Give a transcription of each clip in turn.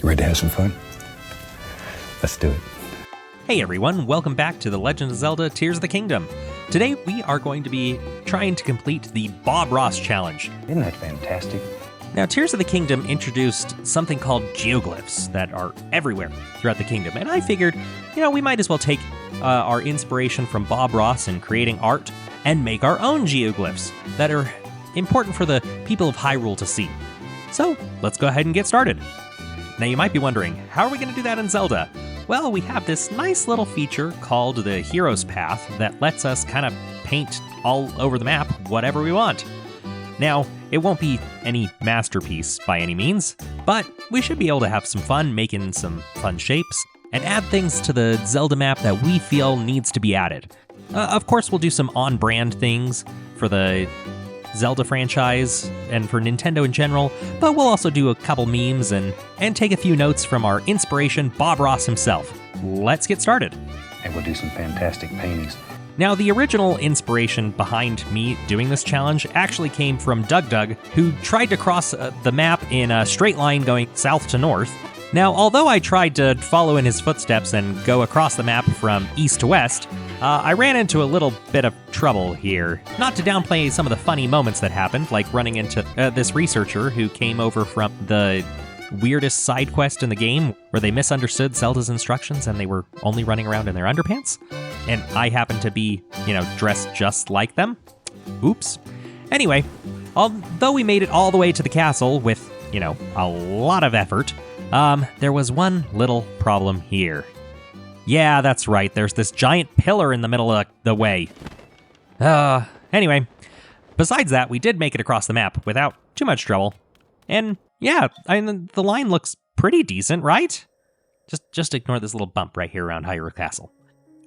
Ready to have some fun? Let's do it. Hey everyone, welcome back to the Legend of Zelda Tears of the Kingdom. Today we are going to be trying to complete the Bob Ross challenge. Isn't that fantastic? Now, Tears of the Kingdom introduced something called geoglyphs that are everywhere throughout the kingdom, and I figured, we might as well take our inspiration from Bob Ross in creating art and make our own geoglyphs that are important for the people of Hyrule to see. So, let's go ahead and get started. Now, you might be wondering, how are we going to do that in Zelda? Well, we have this nice little feature called the Hero's Path that lets us kind of paint all over the map whatever we want. Now, it won't be any masterpiece by any means, but we should be able to have some fun making some fun shapes and add things to the Zelda map that we feel needs to be added. Of course, we'll do some on-brand things for the Zelda franchise and for Nintendo in general, but we'll also do a couple memes and take a few notes from our inspiration, Bob Ross himself. Let's get started. And we'll do some fantastic paintings. Now, the original inspiration behind me doing this challenge actually came from Doug, who tried to cross the map in a straight line going south to north. Now, although I tried to follow in his footsteps and go across the map from east to west, I ran into a little bit of trouble here. Not to downplay some of the funny moments that happened, like running into this researcher who came over from the weirdest side quest in the game where they misunderstood Zelda's instructions and they were only running around in their underpants. And I happened to be, dressed just like them. Oops. Anyway, although we made it all the way to the castle with, a lot of effort, there was one little problem here. Yeah, that's right, there's this giant pillar in the middle of the way. Anyway, besides that, we did make it across the map without too much trouble. And yeah, the line looks pretty decent, right? Just ignore this little bump right here around Hyrule Castle.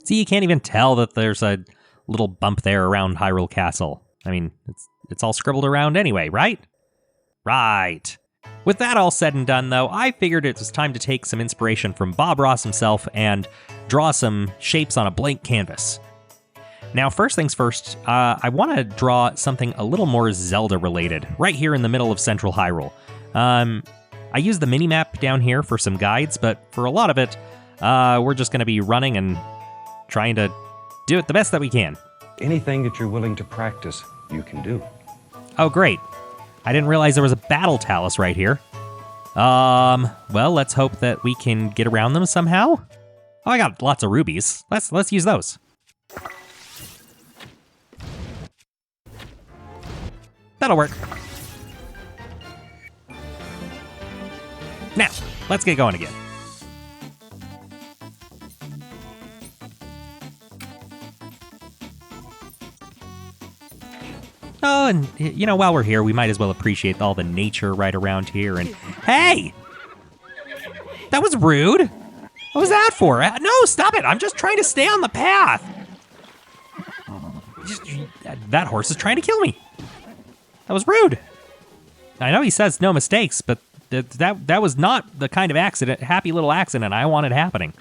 See, you can't even tell that there's a little bump there around Hyrule Castle. I mean, it's all scribbled around anyway, right? Right. With that all said and done, though, I figured it was time to take some inspiration from Bob Ross himself and draw some shapes on a blank canvas. Now, first things first, I want to draw something a little more Zelda-related, right here in the middle of Central Hyrule. I used the Minimap down here for some guides, but for a lot of it, we're just going to be running and trying to do it the best that we can. Anything that you're willing to practice, you can do. Oh, great. I didn't realize there was a battle talus right here. Well, let's hope that we can get around them somehow. Oh, I got lots of rubies. Let's use those. That'll work. Now, let's get going again. Oh, and, while we're here, we might as well appreciate all the nature right around here. And hey! That was rude! What was that for? No, stop it! I'm just trying to stay on the path! That horse is trying to kill me. That was rude. I know he says no mistakes, but that was not the kind of happy little accident I wanted happening.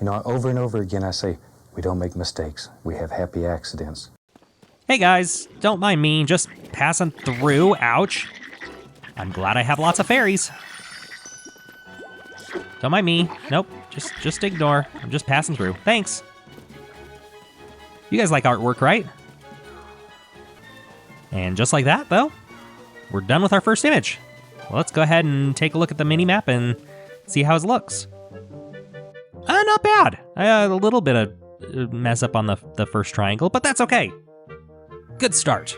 Over and over again I say, we don't make mistakes. We have happy accidents. Hey guys, don't mind me, just passing through, ouch. I'm glad I have lots of fairies. Don't mind me, nope, just ignore. I'm just passing through, thanks. You guys like artwork, right? And just like that, though, we're done with our first image. Well, let's go ahead and take a look at the mini-map and see how it looks. Not bad. A little bit of mess up on the first triangle, but that's okay. Good start.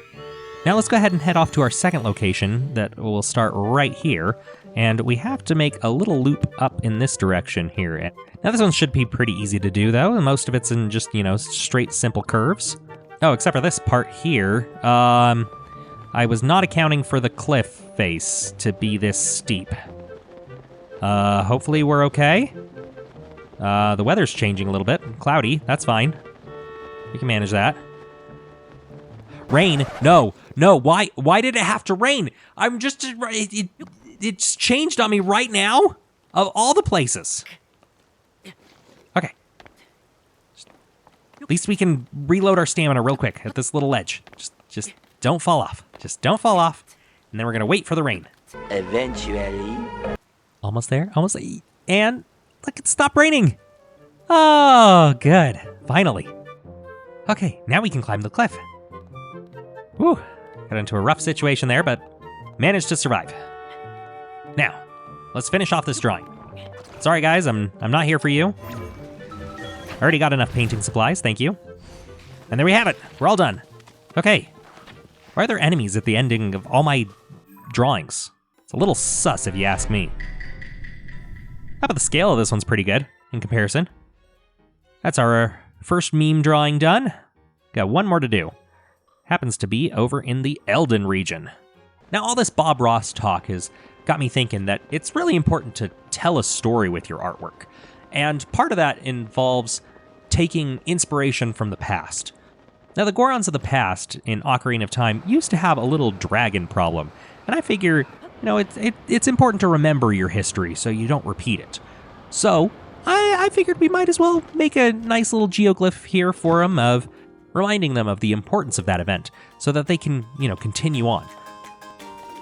Now let's go ahead and head off to our second location that will start right here. And we have to make a little loop up in this direction here. Now this one should be pretty easy to do though. Most of it's in just, straight simple curves. Oh, except for this part here. I was not accounting for the cliff face to be this steep. Hopefully we're okay. The weather's changing a little bit. Cloudy, that's fine. We can manage that. Rain? No. Why did it have to rain? I'm just, it's changed on me right now? Of all the places. Okay. At least we can reload our stamina real quick at this little ledge. Just don't fall off. Just don't fall off. And then we're gonna wait for the rain. Eventually. Almost there. Almost. And look, it stopped raining. Oh, good. Finally. Okay, now we can climb the cliff. Whew. Got into a rough situation there, but managed to survive. Now, let's finish off this drawing. Sorry, guys, I'm not here for you. Already got enough painting supplies, thank you. And there we have it. We're all done. Okay. Why are there enemies at the ending of all my drawings? It's a little sus, if you ask me. How about the scale of this one's pretty good in comparison. That's our first meme drawing done. Got one more to do. Happens to be over in the Eldin region. Now, all this Bob Ross talk has got me thinking that it's really important to tell a story with your artwork. And part of that involves taking inspiration from the past. Now, the Gorons of the past in Ocarina of Time used to have a little dragon problem. And I figure, it's important to remember your history so you don't repeat it. So, I figured we might as well make a nice little geoglyph here for them of reminding them of the importance of that event so that they can, continue on.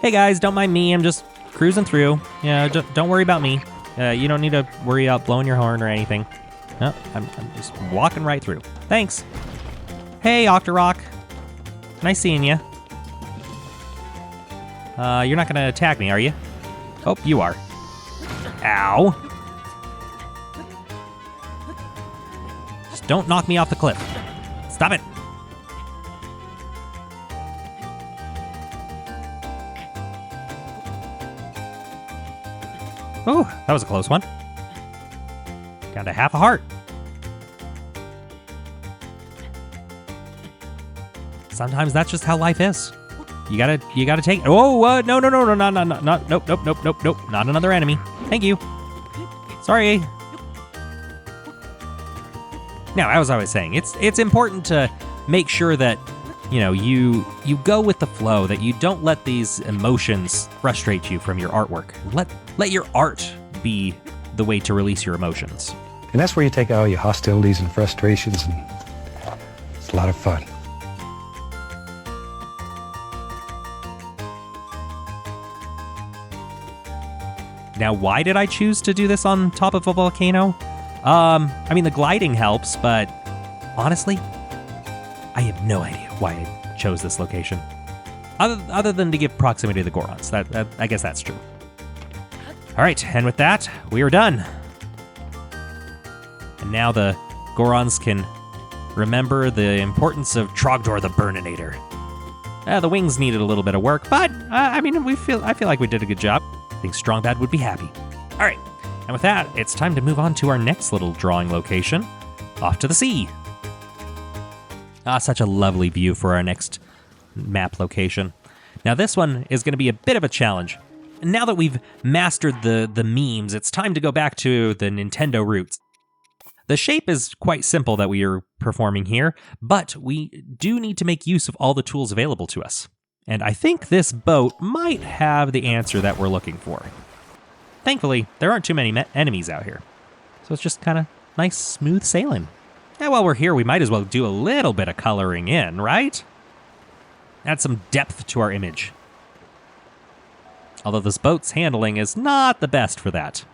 Hey guys, don't mind me, I'm just cruising through. Yeah, don't worry about me. You don't need to worry about blowing your horn or anything. No, I'm just walking right through. Thanks. Hey, Octorok. Nice seeing you. You're not gonna attack me, are you? Oh, you are. Ow. Just don't knock me off the cliff. Stop it. Oh, that was a close one. Down to half a heart. Sometimes that's just how life is. You gotta take it. Oh, no, nope, not another enemy. Thank you. Sorry. Now, as I was saying, it's important to make sure that you go with the flow, that you don't let these emotions frustrate you from your artwork. Let your art be the way to release your emotions. And that's where you take all your hostilities and frustrations, and it's a lot of fun. Now, why did I choose to do this on top of a volcano? The gliding helps, but honestly, I have no idea why I chose this location. Other than to give proximity to the Gorons. I guess that's true. All right, and with that, we are done. And now the Gorons can remember the importance of Trogdor the Burninator. The wings needed a little bit of work, but I feel like we did a good job. I think Strongbad would be happy. All right, and with that, it's time to move on to our next little drawing location, off to the sea. Such a lovely view for our next map location. Now this one is going to be a bit of a challenge. Now that we've mastered the memes, it's time to go back to the Nintendo roots. The shape is quite simple that we are performing here, but we do need to make use of all the tools available to us. And I think this boat might have the answer that we're looking for. Thankfully, there aren't too many enemies out here. So it's just kind of nice, smooth sailing. Yeah, while we're here, we might as well do a little bit of coloring in, right? Add some depth to our image. Although this boat's handling is not the best for that.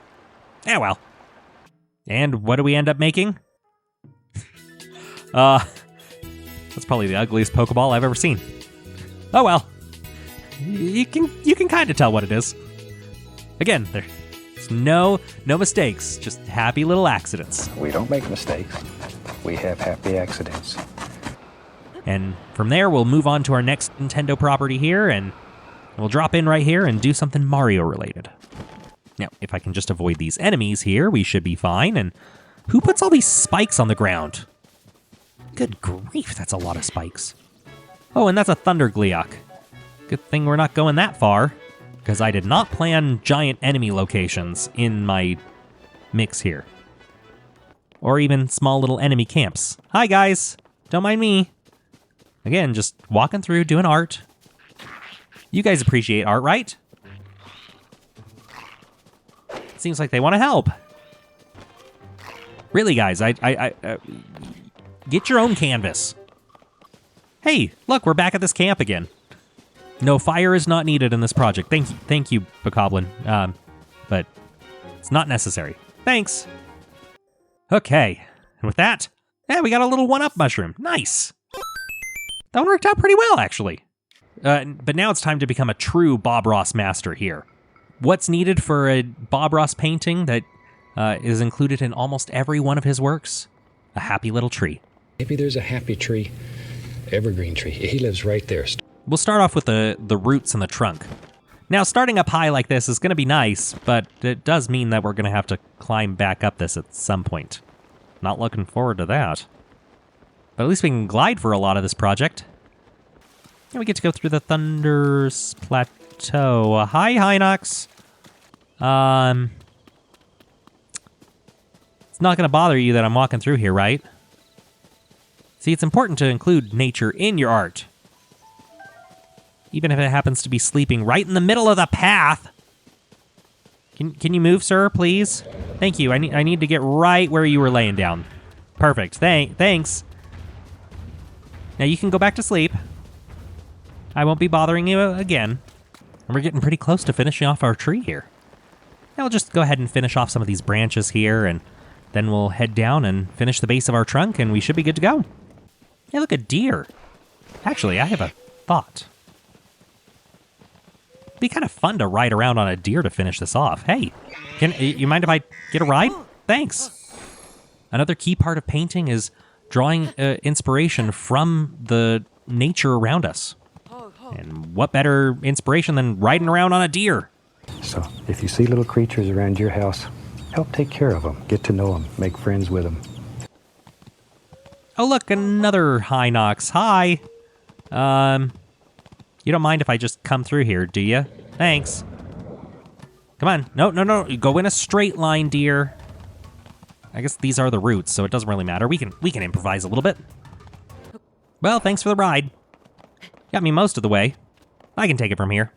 Yeah, well. And what do we end up making? That's probably the ugliest Pokeball I've ever seen. Oh well. You can kind of tell what it is. Again, there's no mistakes, just happy little accidents. We don't make mistakes. We have happy accidents. And from there, we'll move on to our next Nintendo property here, and we'll drop in right here and do something Mario related. Now, if I can just avoid these enemies here, we should be fine. And who puts all these spikes on the ground? Good grief, that's a lot of spikes. Oh, and that's a Thunder Gleeok. Good thing we're not going that far, because I did not plan giant enemy locations in my mix here. Or even small little enemy camps. Hi, guys. Don't mind me. Again, just walking through, doing art. You guys appreciate art, right? Seems like they want to help. Really, guys, I get your own canvas. Hey, look, we're back at this camp again. No fire is not needed in this project. Thank you, Bokoblin. But It's not necessary. Thanks. Okay, and with that, yeah, we got a little one-up mushroom. Nice. That one worked out pretty well, actually. But now it's time to become a true Bob Ross master here. What's needed for a Bob Ross painting that is included in almost every one of his works? A happy little tree. Maybe there's a happy tree, evergreen tree. He lives right there. We'll start off with the roots and the trunk. Now, starting up high like this is going to be nice, but it does mean that we're going to have to climb back up this at some point. Not looking forward to that. But at least we can glide for a lot of this project. And we get to go through the Thunder's Plateau. Hi, Hinox. It's not going to bother you that I'm walking through here, right? See, it's important to include nature in your art. Even if it happens to be sleeping right in the middle of the path. Can you move, sir, please? Thank you. I need to get right where you were laying down. Perfect. Thanks. Now you can go back to sleep. I won't be bothering you again. And we're getting pretty close to finishing off our tree here. Now we'll just go ahead and finish off some of these branches here, and then we'll head down and finish the base of our trunk, and we should be good to go. Hey, look, a deer. Actually, I have a thought. It'd be kind of fun to ride around on a deer to finish this off. Hey, you mind if I get a ride? Thanks. Another key part of painting is drawing inspiration from the nature around us. And what better inspiration than riding around on a deer? So, if you see little creatures around your house, help take care of them, get to know them, make friends with them. Oh, look, another Hinox. Hi. You don't mind if I just come through here, do you? Thanks. Come on. No. You go in a straight line, dear. I guess these are the roots, so it doesn't really matter. We can improvise a little bit. Well, thanks for the ride. Got me most of the way. I can take it from here.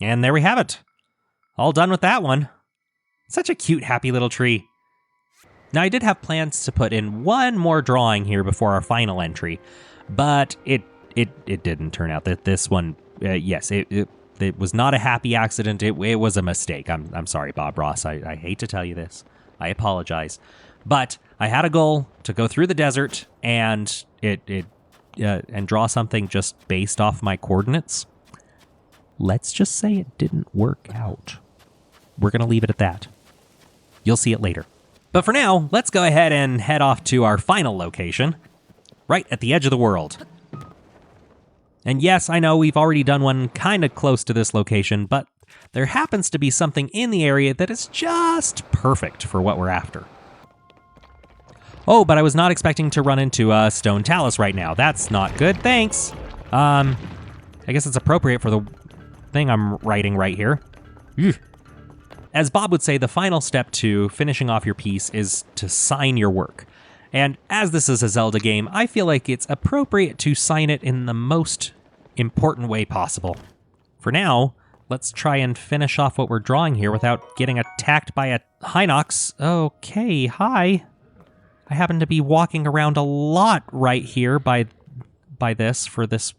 And there we have it. All done with that one. Such a cute, happy little tree. Now, I did have plans to put in one more drawing here before our final entry, but it didn't turn out that this one, yes, it was not a happy accident. It was a mistake. I'm sorry, Bob Ross. I hate to tell you this. I apologize. But I had a goal to go through the desert and and draw something just based off my coordinates. Let's just say it didn't work out. We're going to leave it at that. You'll see it later. But for now, let's go ahead and head off to our final location, right at the edge of the world. And yes, I know we've already done one kind of close to this location, but there happens to be something in the area that is just perfect for what we're after. Oh, but I was not expecting to run into a stone talus right now. That's not good. Thanks. I guess it's appropriate for the thing I'm writing right here. As Bob would say, the final step to finishing off your piece is to sign your work. And as this is a Zelda game, I feel like it's appropriate to sign it in the most important way possible. For now, let's try and finish off what we're drawing here without getting attacked by a Hinox. Okay, hi. I happen to be walking around a lot right here by this for this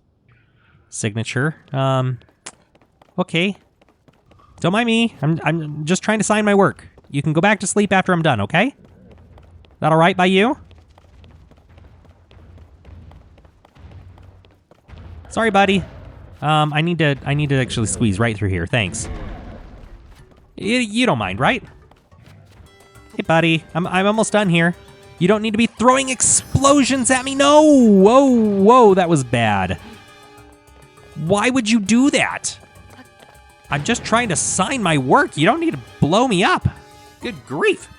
signature. Okay. Don't mind me. I'm just trying to sign my work. You can go back to sleep after I'm done, okay? That all right by you? Sorry, buddy. I need to actually squeeze right through here. Thanks. You don't mind, right? Hey, buddy. I'm almost done here. You don't need to be throwing explosions at me. No! Whoa, that was bad. Why would you do that? I'm just trying to sign my work. You don't need to blow me up. Good grief.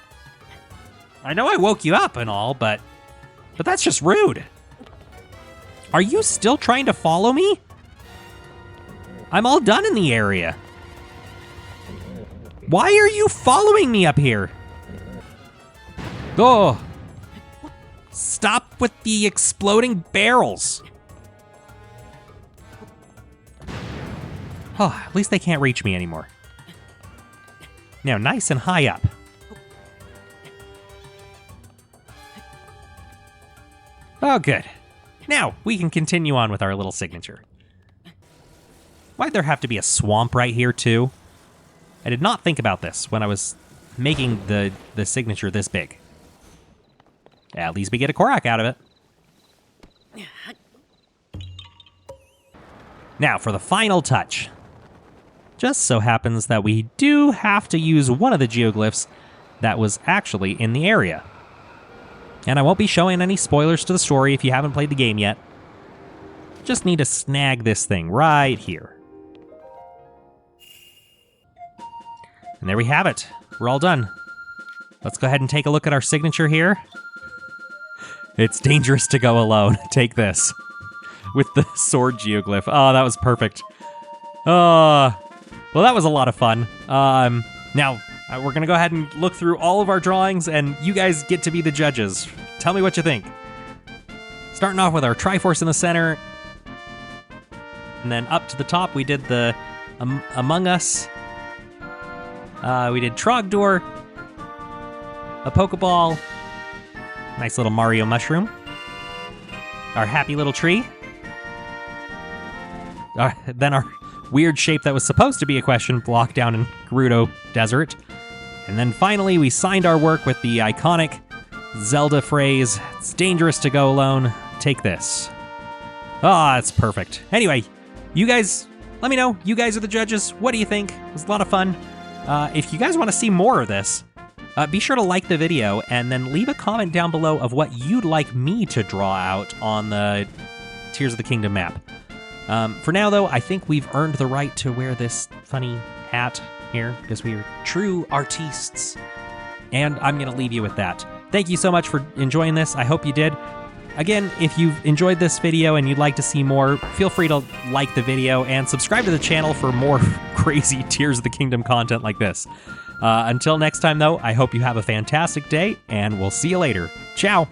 I know I woke you up and all, but that's just rude. Are you still trying to follow me? I'm all done in the area. Why are you following me up here? Oh. Stop with the exploding barrels. Oh, at least they can't reach me anymore. Now, nice and high up. Oh, good. Now, we can continue on with our little signature. Why'd there have to be a swamp right here, too? I did not think about this when I was making the signature this big. At least we get a Korok out of it. Now for the final touch. Just so happens that we do have to use one of the geoglyphs that was actually in the area. And I won't be showing any spoilers to the story if you haven't played the game yet. Just need to snag this thing right here. And there we have it. We're all done. Let's go ahead and take a look at our signature here. It's dangerous to go alone. Take this. With the sword geoglyph. Oh, that was perfect. Well, that was a lot of fun. Now, we're going to go ahead and look through all of our drawings, and you guys get to be the judges. Tell me what you think. Starting off with our Triforce in the center. And then up to the top, we did the Among Us. We did Trogdor. A Pokeball. Nice little Mario mushroom. Our happy little tree. Then our weird shape that was supposed to be a question block down in Gerudo Desert. And then finally, we signed our work with the iconic Zelda phrase, "It's dangerous to go alone. Take this." Ah, it's perfect. Anyway, you guys, let me know. You guys are the judges. What do you think? It was a lot of fun. If you guys want to see more of this, be sure to like the video and then leave a comment down below of what you'd like me to draw out on the Tears of the Kingdom map. For now, though, I think we've earned the right to wear this funny hat here because we are true artistes. And I'm going to leave you with that. Thank you so much for enjoying this. I hope you did. Again, if you've enjoyed this video and you'd like to see more, feel free to like the video and subscribe to the channel for more crazy Tears of the Kingdom content like this. Until next time, though, I hope you have a fantastic day, and we'll see you later. Ciao!